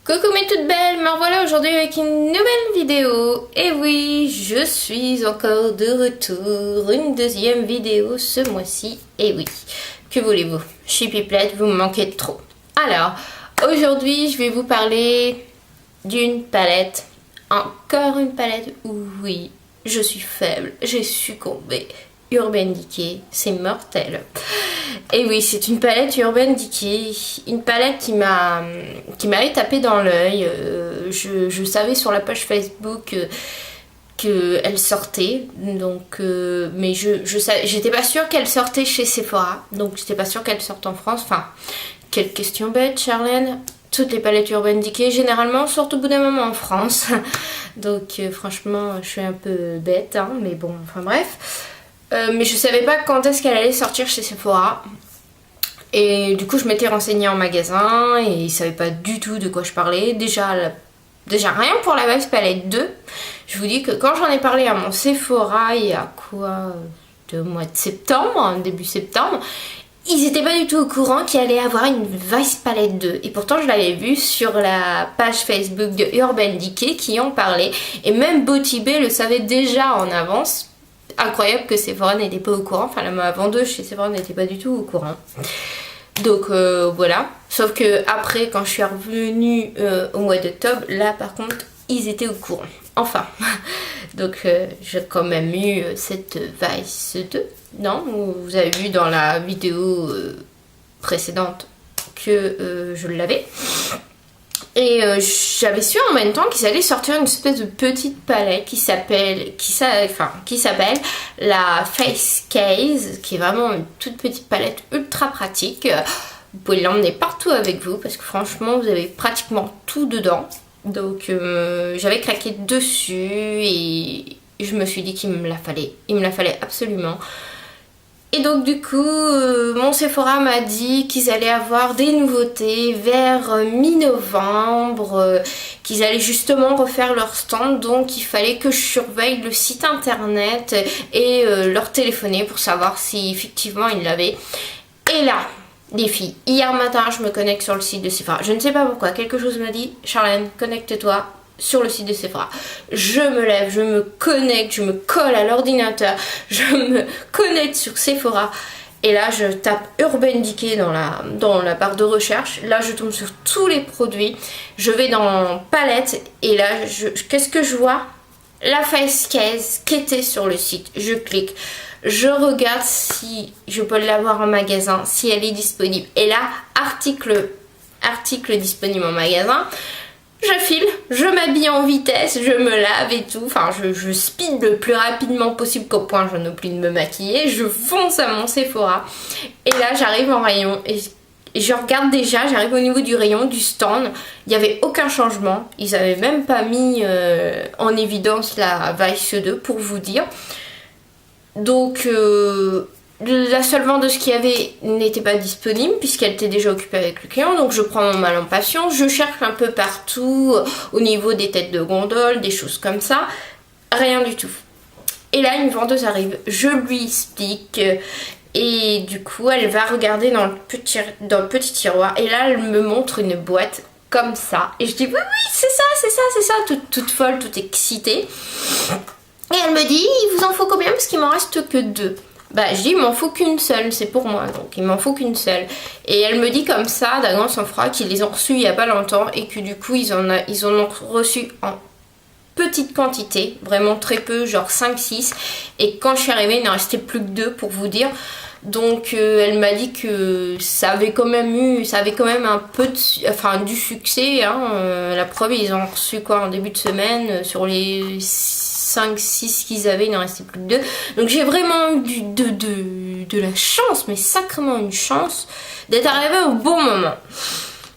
Coucou mes toutes belles, me revoilà aujourd'hui avec une nouvelle vidéo. Et oui, je suis encore de retour, une deuxième vidéo ce mois-ci. Et oui, que voulez-vous, je suis pipelette, vous me manquez de trop. Alors, aujourd'hui je vais vous parler d'une palette, encore une palette où oui, je suis faible, j'ai succombé. Urban Decay, c'est mortel. Et oui, c'est une palette Urban Decay, une palette qui m'avait tapé dans l'œil. Je savais sur la page Facebook qu'elle sortait, donc mais j'étais pas sûre qu'elle sortait chez Sephora, donc j'étais pas sûre qu'elle sorte en France. Enfin, quelle question bête, Charlène. Toutes les palettes Urban Decay généralement sortent au bout d'un moment en France, donc franchement, je suis un peu bête, hein, mais bon, enfin bref. Mais je savais pas quand est-ce qu'elle allait sortir chez Sephora. Et du coup je m'étais renseignée en magasin et ils savaient pas du tout de quoi je parlais. Déjà rien pour la Vice Palette 2. Je vous dis que quand j'en ai parlé à mon Sephora il y a quoi, de mois de septembre, début septembre, ils étaient pas du tout au courant qu'il allait avoir une Vice Palette 2. Et pourtant je l'avais vu sur la page Facebook de Urban Decay qui en parlait. Et même Beauty Bay le savait déjà en avance. Incroyable que Sephora n'était pas au courant, enfin la vendeuse chez Sephora n'était pas du tout au courant. Donc voilà, sauf que après quand je suis revenue au mois d'octobre, là par contre ils étaient au courant. Enfin, donc j'ai quand même eu cette Vice 2, non? Vous avez vu dans la vidéo précédente que je l'avais. Et j'avais su en même temps qu'ils allaient sortir une espèce de petite palette qui s'appelle la Face Case, qui est vraiment une toute petite palette ultra pratique. Vous pouvez l'emmener partout avec vous parce que franchement vous avez pratiquement tout dedans. Donc j'avais craqué dessus et je me suis dit qu'il me la fallait. Il me la fallait absolument. Et donc du coup, mon Sephora m'a dit qu'ils allaient avoir des nouveautés vers mi-novembre, qu'ils allaient justement refaire leur stand, donc il fallait que je surveille le site internet et leur téléphoner pour savoir si effectivement ils l'avaient. Et là, les filles, hier matin je me connecte sur le site de Sephora, je ne sais pas pourquoi, quelque chose me dit, Charlène, connecte-toi sur le site de Sephora. Je me lève, je me connecte, je me colle à l'ordinateur, je me connecte sur Sephora et là je tape Urban Decay dans la barre de recherche. Là je tombe sur tous les produits, je vais dans palette et là qu'est-ce que je vois? La Face Case qui était sur le site. Je clique, je regarde si je peux l'avoir en magasin, si elle est disponible. Et là, article disponible en magasin. Je file, je m'habille en vitesse, je me lave et tout, enfin je speed le plus rapidement possible qu'au point j'en oublie de me maquiller, je fonce à mon Sephora et là j'arrive en rayon et je regarde déjà, j'arrive au niveau du rayon, du stand, il n'y avait aucun changement, ils n'avaient même pas mis en évidence la Vice 2 pour vous dire, donc la seule vendeuse qu'il y avait n'était pas disponible puisqu'elle était déjà occupée avec le client, donc je prends mon mal en patience, je cherche un peu partout au niveau des têtes de gondole, des choses comme ça, rien du tout. Et là une vendeuse arrive, je lui explique et du coup elle va regarder dans le petit tiroir et là elle me montre une boîte comme ça et je dis oui c'est ça, toute folle, toute excitée et elle me dit il vous en faut combien parce qu'il m'en reste que 2. Bah je dis il m'en faut qu'une seule, c'est pour moi, donc il m'en faut qu'une seule. Et elle me dit comme ça, d'un grand sang-froid, qu'ils les ont reçus il y a pas longtemps et que du coup ils en ont reçu en petite quantité, vraiment très peu, genre 5-6. Et quand je suis arrivée il n'en restait plus que 2 pour vous dire. Donc elle m'a dit que ça avait quand même un peu du succès, hein. La preuve ils ont reçu quoi en début de semaine sur les 5-6 qu'ils avaient, il n'en restait plus que 2. Donc j'ai vraiment eu de la chance, mais sacrément une chance d'être arrivée au bon moment.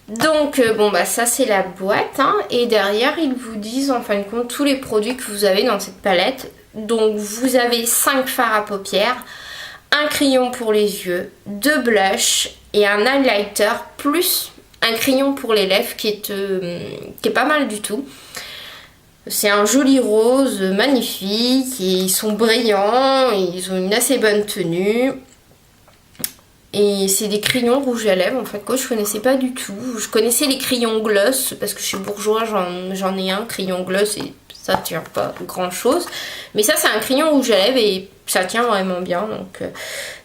Donc bon bah ça c'est la boîte, hein, et derrière ils vous disent en fin de compte tous les produits que vous avez dans cette palette. Donc vous avez 5 fards à paupières, un crayon pour les yeux, 2 blushs et un highlighter plus un crayon pour les lèvres qui est pas mal du tout. C'est un joli rose magnifique, ils sont brillants, ils ont une assez bonne tenue. Et c'est des crayons rouges à lèvres en fait, que je connaissais pas du tout. Je connaissais les crayons gloss parce que chez Bourjois j'en ai un crayon gloss et ça tient pas grand chose. Mais ça c'est un crayon rouge à lèvres et ça tient vraiment bien.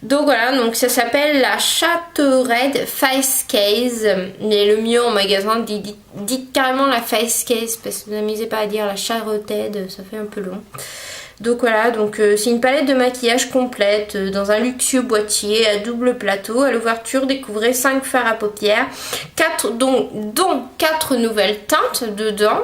Donc voilà, donc ça s'appelle la Chattered Face Case. Mais le mieux en magasin, dites carrément la Face Case parce que vous n'amusez pas à dire la Chattered, ça fait un peu long. Donc voilà, donc c'est une palette de maquillage complète dans un luxueux boîtier à double plateau. À l'ouverture, découvrez 5 fards à paupières, dont 4 nouvelles teintes dedans.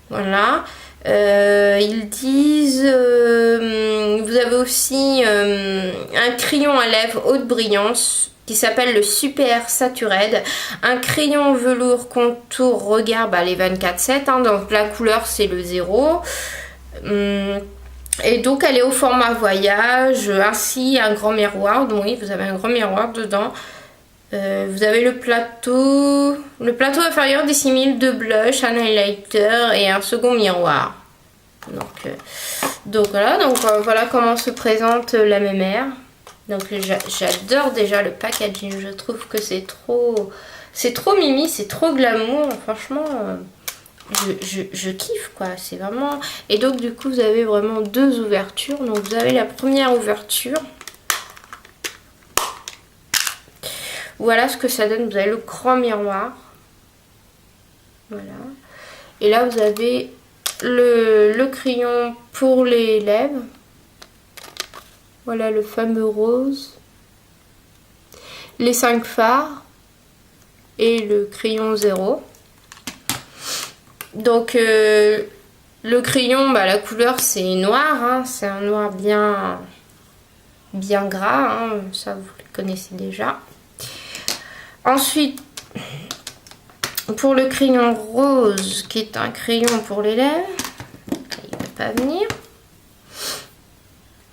Voilà. Ils disent vous avez aussi un crayon à lèvres haute brillance qui s'appelle le Super Saturade, un crayon velours contour regard, les 24/7, hein, donc la couleur c'est le 0. Et donc elle est au format voyage, ainsi un grand miroir. Donc oui, vous avez un grand miroir dedans. Vous avez le plateau inférieur dissimule 2 blushs, un highlighter et un second miroir. Donc voilà, voilà comment se présente la mémère. Donc j'adore déjà le packaging, je trouve que c'est trop mimi, c'est trop glamour, franchement. Je kiffe quoi, c'est vraiment... Et donc du coup vous avez vraiment 2 ouvertures. Donc vous avez la première ouverture. Voilà ce que ça donne, vous avez le grand miroir. Voilà. Et là vous avez le crayon pour les lèvres. Voilà le fameux rose. Les 5 fards. Et le crayon 0. Donc le crayon, la couleur c'est noir, hein, c'est un noir bien gras, hein, ça vous le connaissez déjà. Ensuite, pour le crayon rose, qui est un crayon pour les lèvres, il ne va pas venir.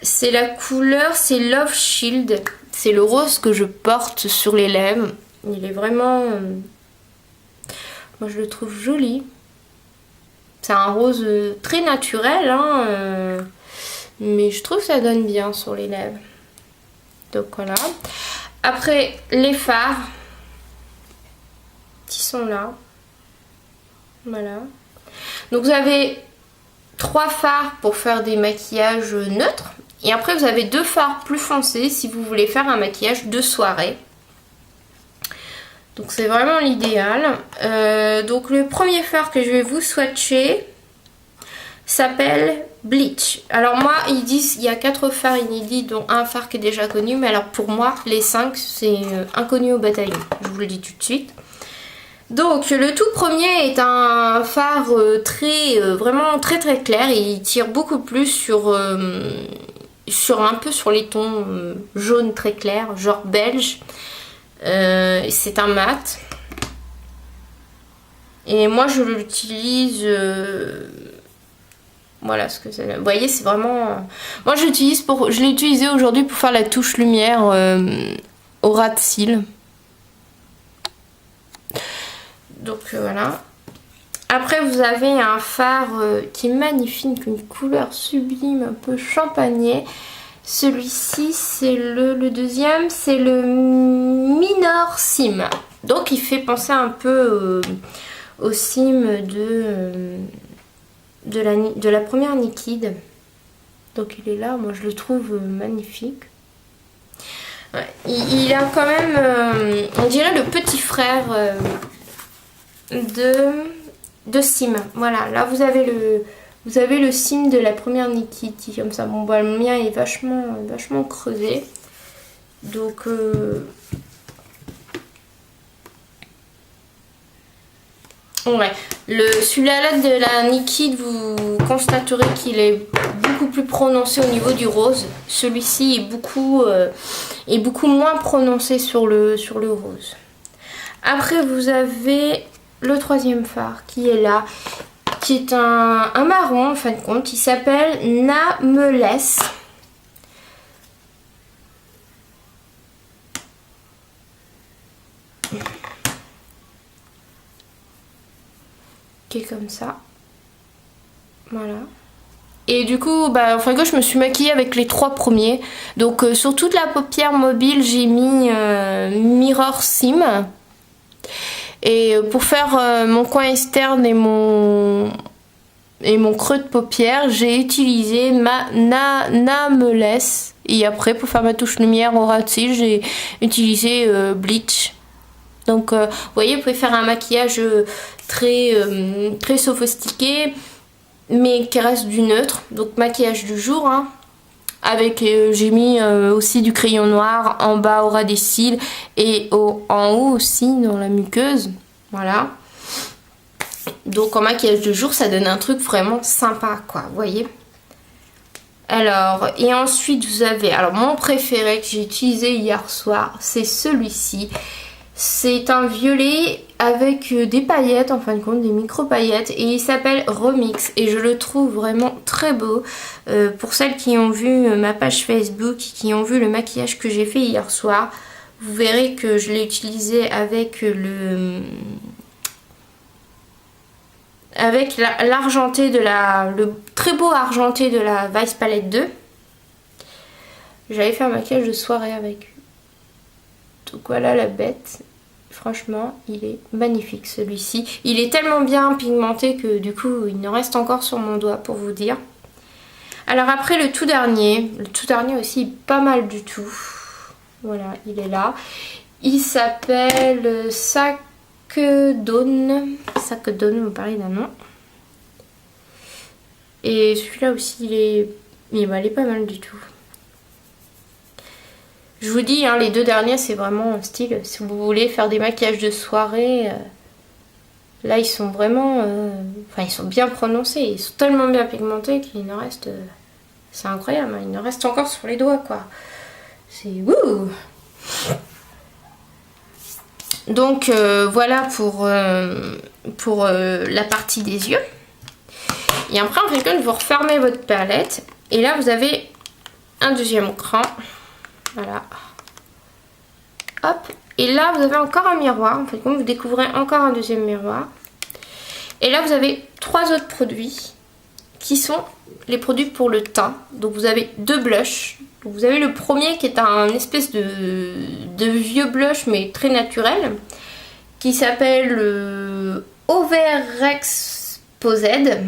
C'est la couleur, c'est Love Shield, c'est le rose que je porte sur les lèvres. Il est vraiment, moi je le trouve joli. C'est un rose très naturel, hein, mais je trouve que ça donne bien sur les lèvres. Donc voilà. Après, les fards qui sont là. Voilà. Donc vous avez 3 fards pour faire des maquillages neutres. Et après vous avez 2 fards plus foncés si vous voulez faire un maquillage de soirée. Donc c'est vraiment l'idéal. Donc le premier fard que je vais vous swatcher s'appelle Bleach. Alors moi ils disent il y a 4 fards inédits dont un fard qui est déjà connu. Mais alors pour moi les 5 c'est inconnu au bataillon. Je vous le dis tout de suite. Donc le tout premier est un fard vraiment très clair. Et il tire beaucoup plus sur un peu sur les tons jaunes très clairs, genre belge. C'est un mat et moi je l'utilise voilà ce que c'est. Vous voyez, c'est vraiment moi je l'ai utilisé aujourd'hui pour faire la touche lumière au ras de cils. Donc voilà. Après vous avez un fard qui est magnifique, une couleur sublime, un peu champagné. Celui-ci c'est le deuxième, c'est le Minor Sim. Donc il fait penser un peu au Sim de la première Nikid. Donc il est là, moi je le trouve magnifique. Ouais, il a quand même, on dirait le petit frère de Sim. Voilà, là vous avez le Sim de la première Nikid qui est comme ça. Bon le mien est vachement creusé. Donc ouais, celui-là de la Nikid, vous constaterez qu'il est beaucoup plus prononcé au niveau du rose. Celui-ci est beaucoup moins prononcé sur le rose. Après vous avez le troisième fard qui est là, qui est un marron en fin de compte, qui s'appelle Nameless. Qui est comme ça. Voilà. Et du coup, bah, enfin, je me suis maquillée avec les 3 premiers. Donc sur toute la paupière mobile, j'ai mis Mirror Sim. Et pour faire mon coin externe et mon creux de paupière, j'ai utilisé ma Nameless. Et après, pour faire ma touche lumière au ras de cils, j'ai utilisé Bleach. Donc, vous voyez, vous pouvez faire un maquillage très sophistiqué, mais qui reste du neutre. Donc, maquillage du jour, hein. Avec, j'ai mis aussi du crayon noir en bas au ras des cils et en haut aussi dans la muqueuse. Voilà. Donc en maquillage de jour, ça donne un truc vraiment sympa, quoi, vous voyez. Alors, et ensuite vous avez, alors mon préféré que j'ai utilisé hier soir, c'est celui-ci. C'est un violet avec des paillettes, en fin de compte, des micro-paillettes, et il s'appelle Remix, et je le trouve vraiment très beau. Pour celles qui ont vu ma page Facebook, qui ont vu le maquillage que j'ai fait hier soir, vous verrez que je l'ai utilisé avec l'argenté le très beau argenté de la Vice Palette 2. J'avais fait un maquillage de soirée avec. Donc voilà la bête. Franchement, il est magnifique celui-ci. Il est tellement bien pigmenté que du coup, il en reste encore sur mon doigt pour vous dire. Alors après le tout dernier aussi pas mal du tout. Voilà, il est là. Il s'appelle Sakedone, vous parlez d'un nom. Et celui-là aussi, il est pas mal du tout. Je vous dis, hein, les 2 derniers, c'est vraiment un style. Si vous voulez faire des maquillages de soirée, là, ils sont vraiment... Enfin, ils sont bien prononcés. Ils sont tellement bien pigmentés qu'il en reste... c'est incroyable, hein, il en reste encore sur les doigts, quoi. C'est... Wouh! Donc voilà pour la partie des yeux. Et après en fait vous refermez votre palette et là vous avez un deuxième cran. Voilà. Hop. Et là vous avez encore un miroir. En fait vous découvrez encore un deuxième miroir. Et là vous avez 3 autres produits qui sont les produits pour le teint. Donc vous avez 2 blushs. Donc, vous avez le premier qui est un espèce de vieux blush mais très naturel qui s'appelle Overexposed.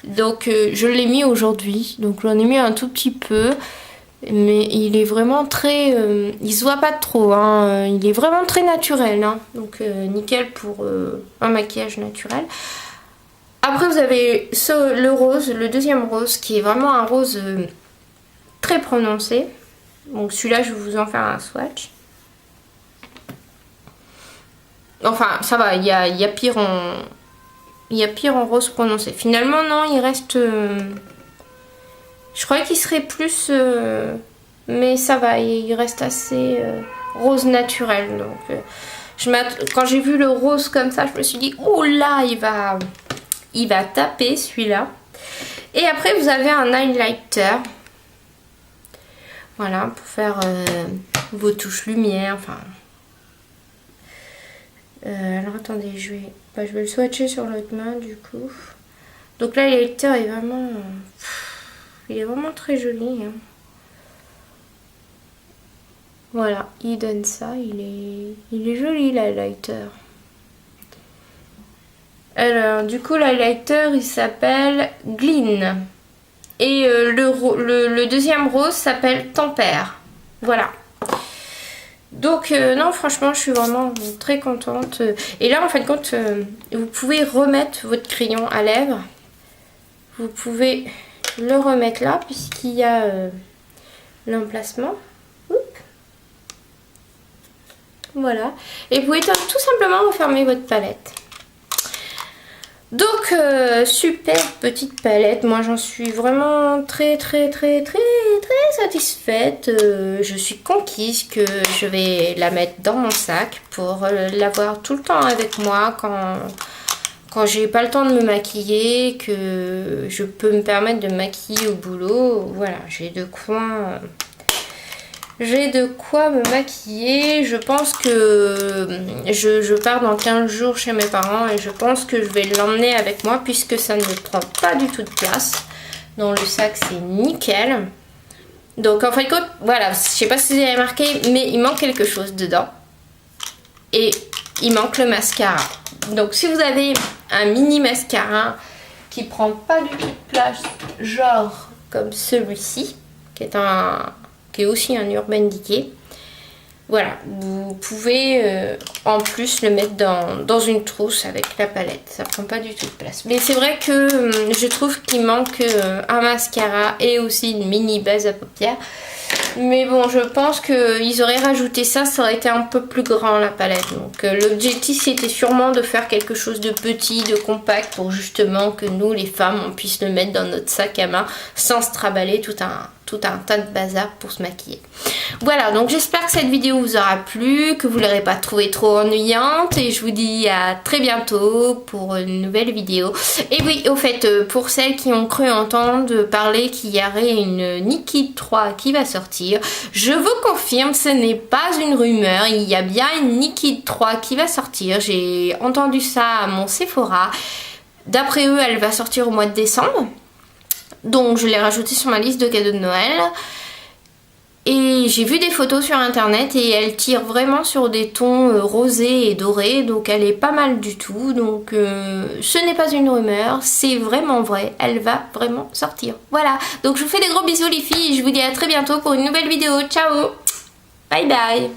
Donc je l'ai mis aujourd'hui. Donc j'en ai mis un tout petit peu. Mais il est vraiment très... il se voit pas trop. Hein, il est vraiment très naturel. Hein, donc nickel pour un maquillage naturel. Après vous avez le rose, le deuxième rose qui est vraiment un rose très prononcé. Donc celui-là je vais vous en faire un swatch. Enfin ça va, il y a pire en rose prononcé. Finalement non, il reste... je croyais qu'il serait plus... mais ça va, il reste assez rose naturel. Donc quand j'ai vu le rose comme ça, je me suis dit, oh là, il va taper celui-là. Et après vous avez un highlighter. Voilà, pour faire vos touches lumière. Enfin. Alors attendez, je vais le swatcher sur l'autre main du coup. Donc là l'highlighter est vraiment... il est vraiment très joli. Hein. Voilà, il donne ça. Il est joli l'highlighter. Alors, du coup, l'highlighter, il s'appelle Glean. Et le deuxième rose s'appelle Tempère. Voilà. Donc, non, franchement, je suis vraiment très contente. Et là, en fin de compte, vous pouvez remettre votre crayon à lèvres. Vous pouvez le remettre là, puisqu'il y a l'emplacement. Voilà. Et vous pouvez tout simplement refermer votre palette. Donc super petite palette, moi j'en suis vraiment très satisfaite. Je suis conquise que je vais la mettre dans mon sac pour l'avoir tout le temps avec moi quand j'ai pas le temps de me maquiller, que je peux me permettre de me maquiller au boulot. Voilà, j'ai de quoi j'ai de quoi me maquiller. Je pense que je pars dans 15 jours chez mes parents et je pense que je vais l'emmener avec moi puisque ça ne prend pas du tout de place. Dans le sac, c'est nickel. Donc en fin de compte, voilà, je sais pas si vous avez remarqué, mais il manque quelque chose dedans. Et il manque le mascara. Donc si vous avez un mini mascara qui prend pas du tout de place, genre comme celui-ci, qui est aussi un Urban Decay, voilà, vous pouvez en plus le mettre dans une trousse avec la palette, ça prend pas du tout de place. Mais c'est vrai que je trouve qu'il manque un mascara et aussi une mini base à paupières. Mais bon, je pense qu'ils auraient rajouté ça, ça aurait été un peu plus grand la palette. Donc l'objectif c'était sûrement de faire quelque chose de petit, de compact, pour justement que nous les femmes on puisse le mettre dans notre sac à main sans se traballer tout un tas de bazar pour se maquiller. Voilà, donc j'espère que cette vidéo vous aura plu, que vous ne l'aurez pas trouvée trop ennuyante et je vous dis à très bientôt pour une nouvelle vidéo. Et oui, au fait, pour celles qui ont cru entendre parler qu'il y aurait une Nikki 3 qui va sortir, je vous confirme, ce n'est pas une rumeur, il y a bien une Nikki 3 qui va sortir. J'ai entendu ça à mon Sephora. D'après eux, elle va sortir au mois de décembre. Donc je l'ai rajouté sur ma liste de cadeaux de Noël. Et j'ai vu des photos sur internet et elle tire vraiment sur des tons rosés et dorés. Donc elle est pas mal du tout. Donc ce n'est pas une rumeur, c'est vraiment vrai. Elle va vraiment sortir. Voilà, donc je vous fais des gros bisous les filles et je vous dis à très bientôt pour une nouvelle vidéo. Ciao, bye bye.